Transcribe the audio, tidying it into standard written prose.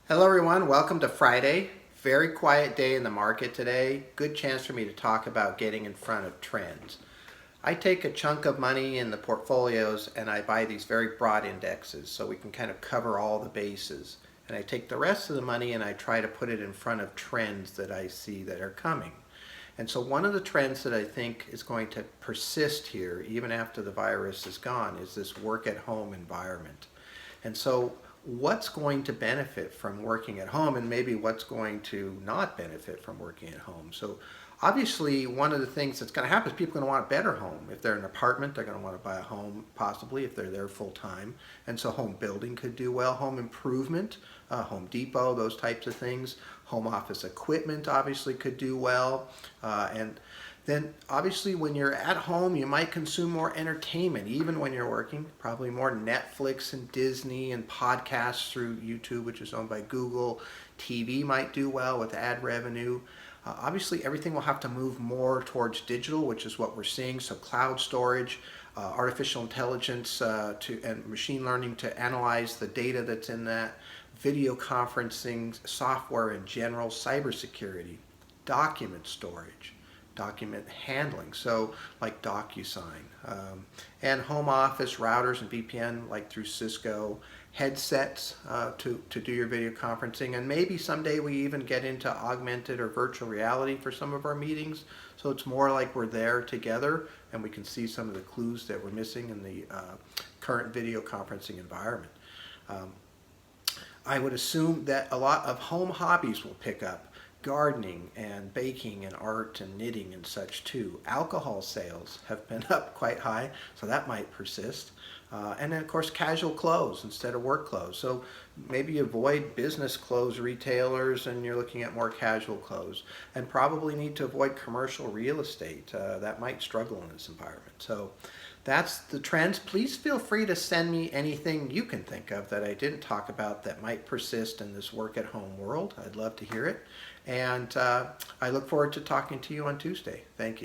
Hello everyone, welcome to Friday. Very quiet day in the market today. Good chance for me to talk about getting in front of trends. I take a chunk of money in the portfolios and I buy these very broad indexes so we can kind of cover all the bases. And I take the rest of the money and I try to put it in front of trends that I see that are coming. And so one of the trends that I think is going to persist here, even after the virus is gone, is this work at home environment. And so what's going to benefit from working at home and maybe what's going to not benefit from working at home? So obviously one of the things that's going to happen is people are going to want a better home. If they're in an apartment, they're going to want to buy a home possibly if they're there full time. And so home building could do well, home improvement, Home Depot, those types of things. Home office equipment obviously could do well. And then obviously when you're at home, you might consume more entertainment, even when you're working, probably more Netflix and Disney and podcasts through YouTube, which is owned by Google. TV might do well with ad revenue. Obviously, everything will have to move more towards digital, which is what we're seeing. So cloud storage, artificial intelligence and machine learning to analyze the data that's in that, video conferencing, software in general, cybersecurity, document storage, document handling, so like DocuSign, and home office routers and VPN like through Cisco, headsets to do your video conferencing, and maybe someday we even get into augmented or virtual reality for some of our meetings, so it's more like we're there together and we can see some of the clues that we're missing in the current video conferencing environment. I would assume that a lot of home hobbies will pick up. Gardening and baking and art and knitting and such too. Alcohol sales have been up quite high, so that might persist. And then of course casual clothes instead of work clothes. So maybe avoid business clothes retailers and you're looking at more casual clothes. And probably need to avoid commercial real estate. That might struggle in this environment. So that's the trends. Please feel free to send me anything you can think of that I didn't talk about that might persist in this work at home world. I'd love to hear it. And I look forward to talking to you on Tuesday. Thank you.